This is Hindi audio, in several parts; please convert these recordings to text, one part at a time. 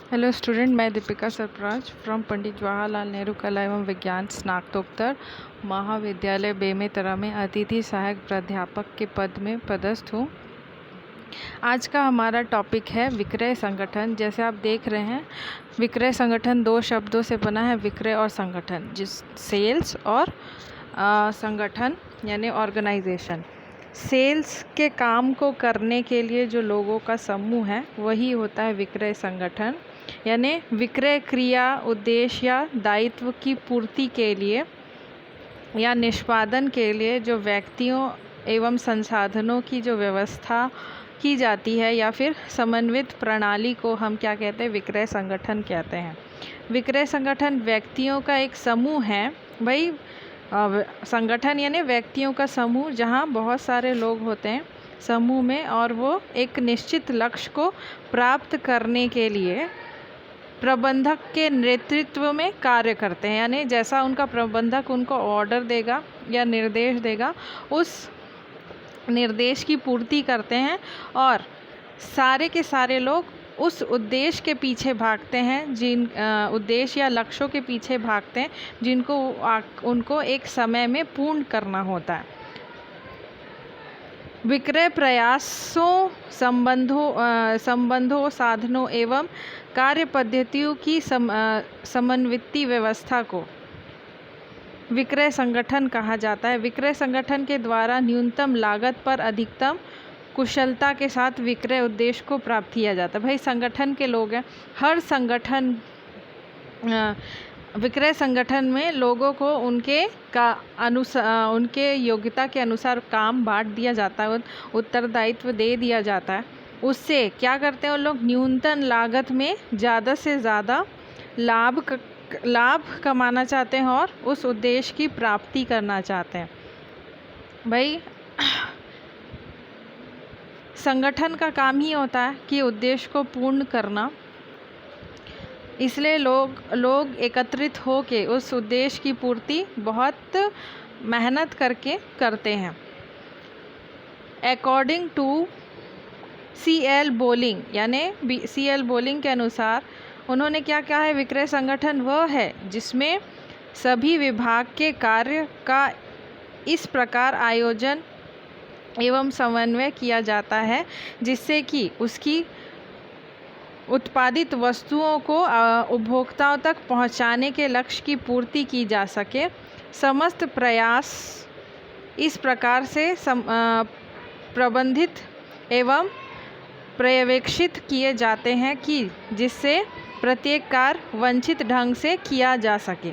हेलो स्टूडेंट, मैं दीपिका सरफराज फ्रॉम पंडित जवाहरलाल नेहरू कला एवं विज्ञान स्नातकोत्तर महाविद्यालय बेमेतरा में अतिथि सहायक प्राध्यापक के पद में पदस्थ हूँ। आज का हमारा टॉपिक है विक्रय संगठन। जैसे आप देख रहे हैं, विक्रय संगठन दो शब्दों से बना है, विक्रय और संगठन, जिस सेल्स और संगठन यानी ऑर्गेनाइजेशन। सेल्स के काम को करने के लिए जो लोगों का समूह है वही होता है विक्रय संगठन। यानी विक्रय क्रिया उद्देश्य या दायित्व की पूर्ति के लिए या निष्पादन के लिए जो व्यक्तियों एवं संसाधनों की जो व्यवस्था की जाती है या फिर समन्वित प्रणाली को हम क्या कहते हैं, विक्रय संगठन कहते हैं। विक्रय संगठन व्यक्तियों का एक समूह है। भाई संगठन यानी व्यक्तियों का समूह जहाँ बहुत सारे लोग होते हैं समूह में, और वो एक निश्चित लक्ष्य को प्राप्त करने के लिए प्रबंधक के नेतृत्व में कार्य करते हैं। यानी जैसा उनका प्रबंधक उनको ऑर्डर देगा या निर्देश देगा, उस निर्देश की पूर्ति करते हैं और सारे के सारे लोग उस उद्देश्य के पीछे भागते हैं, जिन उद्देश्य या लक्ष्यों के पीछे भागते हैं जिनको उनको एक समय में पूर्ण करना होता है। विक्रय प्रयासों, संबंधों, साधनों एवं कार्य पद्धतियों की समन्वित व्यवस्था को विक्रय संगठन कहा जाता है। विक्रय संगठन के द्वारा न्यूनतम लागत पर अधिकतम कुशलता के साथ विक्रय उद्देश्य को प्राप्त किया जाता है। भाई संगठन के लोग हैं, हर संगठन विक्रय संगठन में लोगों को उनके योग्यता के अनुसार काम बांट दिया जाता है, उत्तरदायित्व दे दिया जाता है। उससे क्या करते हैं वो लोग, न्यूनतम लागत में ज़्यादा से ज़्यादा लाभ कमाना चाहते हैं और उस उद्देश्य की प्राप्ति करना चाहते हैं। भाई संगठन का काम ही होता है कि उद्देश्य को पूर्ण करना, इसलिए लोग एकत्रित होके उस उद्देश्य की पूर्ति बहुत मेहनत करके करते हैं। अकॉर्डिंग टू CL बोलिंग यानी CL बोलिंग के अनुसार उन्होंने क्या कहा है, विक्रय संगठन वह है जिसमें सभी विभाग के कार्य का इस प्रकार आयोजन एवं समन्वय किया जाता है जिससे कि उसकी उत्पादित वस्तुओं को उपभोक्ताओं तक पहुंचाने के लक्ष्य की पूर्ति की जा सके। समस्त प्रयास इस प्रकार से प्रबंधित एवं पर्यवेक्षित किए जाते हैं कि जिससे प्रत्येक कार्य वांछित ढंग से किया जा सके।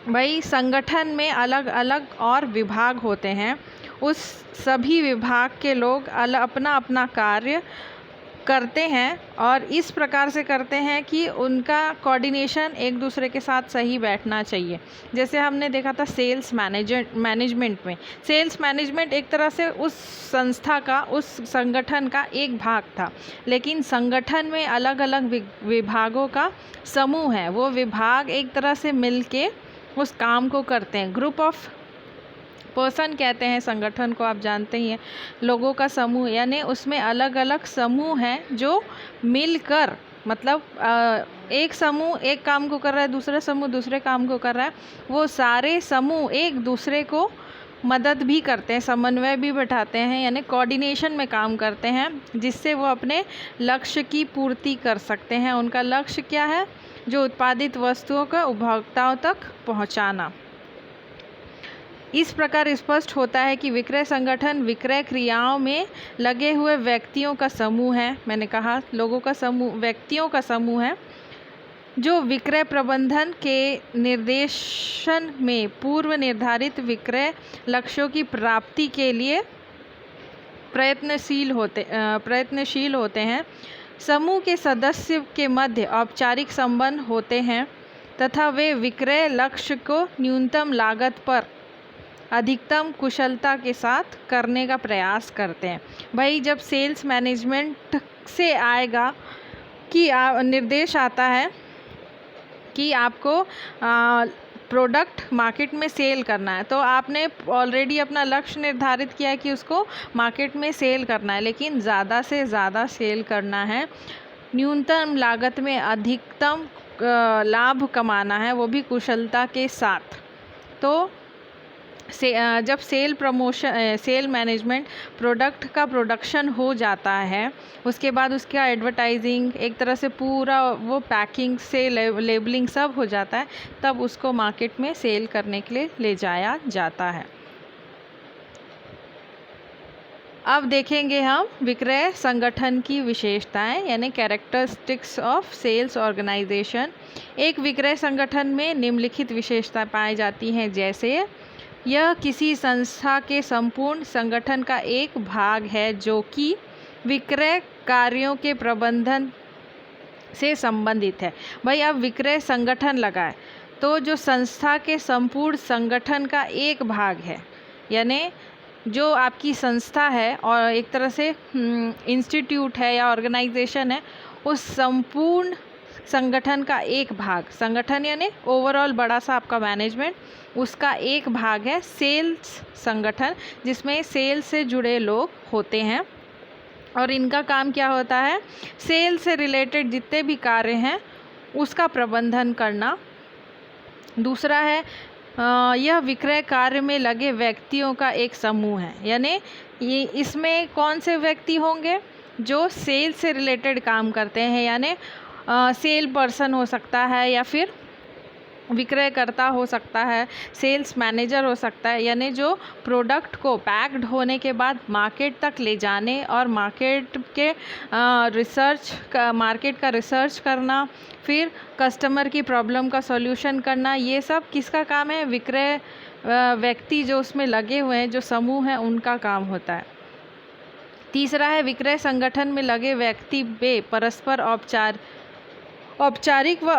भाई संगठन में अलग अलग और विभाग होते हैं, उस सभी विभाग के लोग अपना अपना कार्य करते हैं और इस प्रकार से करते हैं कि उनका कोऑर्डिनेशन एक दूसरे के साथ सही बैठना चाहिए। जैसे हमने देखा था सेल्स मैनेजमेंट में, सेल्स मैनेजमेंट एक तरह से उस संस्था का, उस संगठन का एक भाग था, लेकिन संगठन में अलग अलग विभागों का समूह है। वो विभाग एक तरह से मिलके उस काम को करते हैं। ग्रुप ऑफ पर्सन कहते हैं संगठन को, आप जानते ही हैं, लोगों का समूह, यानी उसमें अलग अलग समूह हैं जो मिलकर, मतलब एक समूह एक काम को कर रहा है, दूसरा समूह दूसरे काम को कर रहा है, वो सारे समूह एक दूसरे को मदद भी करते हैं, समन्वय भी बैठाते हैं, यानी कोऑर्डिनेशन में काम करते हैं, जिससे वो अपने लक्ष्य की पूर्ति कर सकते हैं। उनका लक्ष्य क्या है, जो उत्पादित वस्तुओं का उपभोक्ताओं तक पहुँचाना। इस प्रकार स्पष्ट होता है कि विक्रय संगठन विक्रय क्रियाओं में लगे हुए व्यक्तियों का समूह है। मैंने कहा लोगों का समूह, व्यक्तियों का समूह है जो विक्रय प्रबंधन के निर्देशन में पूर्व निर्धारित विक्रय लक्ष्यों की प्राप्ति के लिए प्रयत्नशील होते हैं। समूह के सदस्य के मध्य औपचारिक संबंध होते हैं तथा वे विक्रय लक्ष्य को न्यूनतम लागत पर अधिकतम कुशलता के साथ करने का प्रयास करते हैं। भाई जब सेल्स मैनेजमेंट से आएगा कि निर्देश आता है कि आपको प्रोडक्ट मार्केट में सेल करना है, तो आपने ऑलरेडी अपना लक्ष्य निर्धारित किया है कि उसको मार्केट में सेल करना है, लेकिन ज़्यादा से ज़्यादा सेल करना है, न्यूनतम लागत में अधिकतम लाभ कमाना है, वो भी कुशलता के साथ। तो जब सेल मैनेजमेंट प्रोडक्ट का प्रोडक्शन हो जाता है, उसके बाद उसका एडवर्टाइजिंग, एक तरह से पूरा वो पैकिंग से लेबलिंग सब हो जाता है, तब उसको मार्केट में सेल करने के लिए ले जाया जाता है। अब देखेंगे हम विक्रय संगठन की विशेषताएं, यानी कैरेक्टरिस्टिक्स ऑफ सेल्स ऑर्गेनाइजेशन। एक विक्रय संगठन में निम्नलिखित विशेषताएं पाई जाती हैं, जैसे यह किसी संस्था के संपूर्ण संगठन का एक भाग है जो कि विक्रय कार्यों के प्रबंधन से संबंधित है। भाई अब विक्रय संगठन लगा है, तो जो संस्था के संपूर्ण संगठन का एक भाग है, यानी जो आपकी संस्था है और एक तरह से इंस्टीट्यूट है या ऑर्गेनाइजेशन है, उस संपूर्ण संगठन का एक भाग, संगठन यानी ओवरऑल बड़ा सा आपका मैनेजमेंट, उसका एक भाग है सेल्स संगठन, जिसमें सेल्स से जुड़े लोग होते हैं और इनका काम क्या होता है, सेल से रिलेटेड जितने भी कार्य हैं उसका प्रबंधन करना। दूसरा है यह विक्रय कार्य में लगे व्यक्तियों का एक समूह है, यानी ये इसमें कौन से व्यक्ति होंगे, जो सेल से रिलेटेड काम करते हैं, यानी सेल पर्सन हो सकता है या फिर विक्रयकर्ता हो सकता है, सेल्स मैनेजर हो सकता है, यानी जो प्रोडक्ट को पैक्ड होने के बाद मार्केट तक ले जाने और मार्केट का रिसर्च करना, फिर कस्टमर की प्रॉब्लम का सॉल्यूशन करना, ये सब किसका काम है, विक्रय व्यक्ति जो उसमें लगे हुए हैं, जो समूह है, उनका काम होता है। तीसरा है विक्रय संगठन में लगे व्यक्ति वे परस्पर औपचारिक व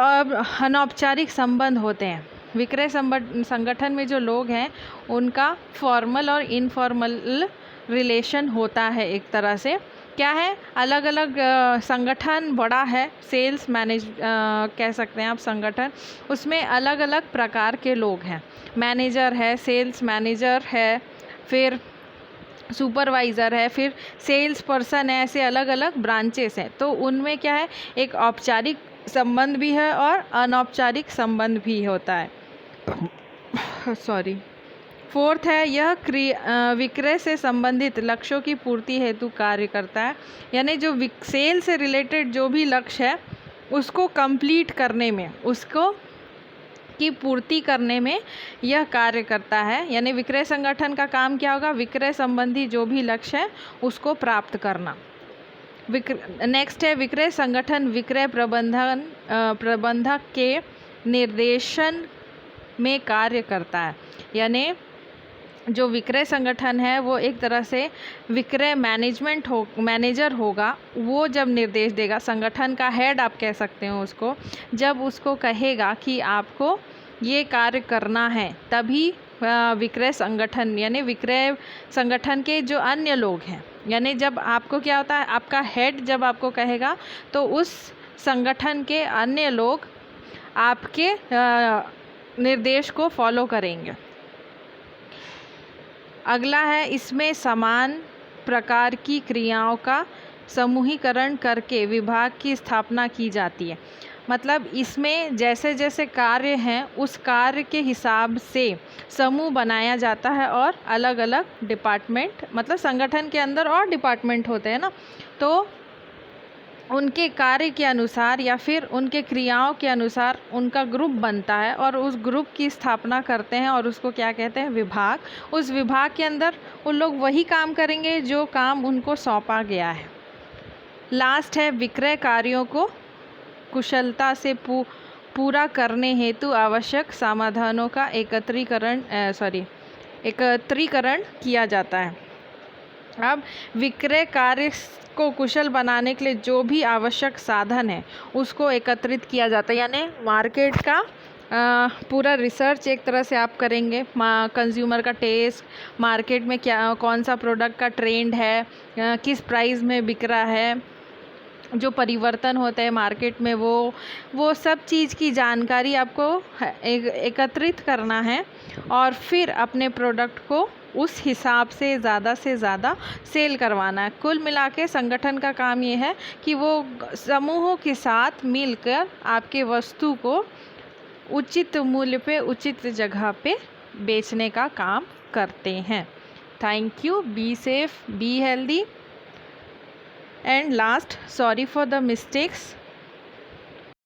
अनौपचारिक संबंध होते हैं। विक्रय संगठन में जो लोग हैं उनका फॉर्मल और इनफॉर्मल रिलेशन होता है। एक तरह से क्या है, अलग अलग संगठन बड़ा है, सेल्स मैनेज कह सकते हैं आप संगठन, उसमें अलग अलग प्रकार के लोग हैं, मैनेजर है, सेल्स मैनेजर है, फिर सुपरवाइज़र है, फिर सेल्स पर्सन है, ऐसे अलग अलग ब्रांचेस हैं। तो उनमें क्या है, एक औपचारिक संबंध भी है और अनौपचारिक संबंध भी होता है। सॉरी। फोर्थ है यह विक्रय से संबंधित लक्ष्यों की पूर्ति हेतु कार्य करता है, यानी जो सेल से रिलेटेड जो भी लक्ष्य है उसको कंप्लीट करने में, उसको की पूर्ति करने में यह कार्य करता है। यानी विक्रय संगठन का काम क्या होगा, विक्रय संबंधी जो भी लक्ष्य है उसको प्राप्त करना। नेक्स्ट है विक्रय संगठन विक्रय प्रबंधक के निर्देशन में कार्य करता है, यानी जो विक्रय संगठन है वो एक तरह से विक्रय मैनेजर होगा, वो जब निर्देश देगा, संगठन का हेड आप कह सकते हो उसको, जब उसको कहेगा कि आपको ये कार्य करना है, तभी विक्रय संगठन यानी विक्रय संगठन के जो अन्य लोग हैं, यानी जब आपको क्या होता है, आपका हेड जब आपको कहेगा तो उस संगठन के अन्य लोग आपके निर्देश को फॉलो करेंगे। अगला है इसमें समान प्रकार की क्रियाओं का समूहीकरण करके विभाग की स्थापना की जाती है। मतलब इसमें जैसे जैसे कार्य हैं उस कार्य के हिसाब से समूह बनाया जाता है और अलग अलग डिपार्टमेंट, मतलब संगठन के अंदर और डिपार्टमेंट होते हैं ना, तो उनके कार्य के अनुसार या फिर उनके क्रियाओं के अनुसार उनका ग्रुप बनता है और उस ग्रुप की स्थापना करते हैं और उसको क्या कहते हैं, विभाग। उस विभाग के अंदर उन लोग वही काम करेंगे जो काम उनको सौंपा गया है। लास्ट है विक्रय कार्यों को कुशलता से पूरा करने हेतु आवश्यक समाधानों का एकत्रीकरण किया जाता है। अब विक्रय कार्य को कुशल बनाने के लिए जो भी आवश्यक साधन है उसको एकत्रित किया जाता है, यानी मार्केट का पूरा रिसर्च एक तरह से आप करेंगे, कंज्यूमर का टेस्ट, मार्केट में क्या कौन सा प्रोडक्ट का ट्रेंड है, किस प्राइस में बिक रहा है, जो परिवर्तन होते हैं मार्केट में, वो सब चीज़ की जानकारी आपको एकत्रित करना है और फिर अपने प्रोडक्ट को उस हिसाब से ज़्यादा सेल करवाना है। कुल मिला के संगठन का काम ये है कि वो समूहों के साथ मिलकर आपके वस्तु को उचित मूल्य पे, उचित जगह पे बेचने का काम करते हैं। Thank you. Be safe, be healthy, and last, sorry for the mistakes.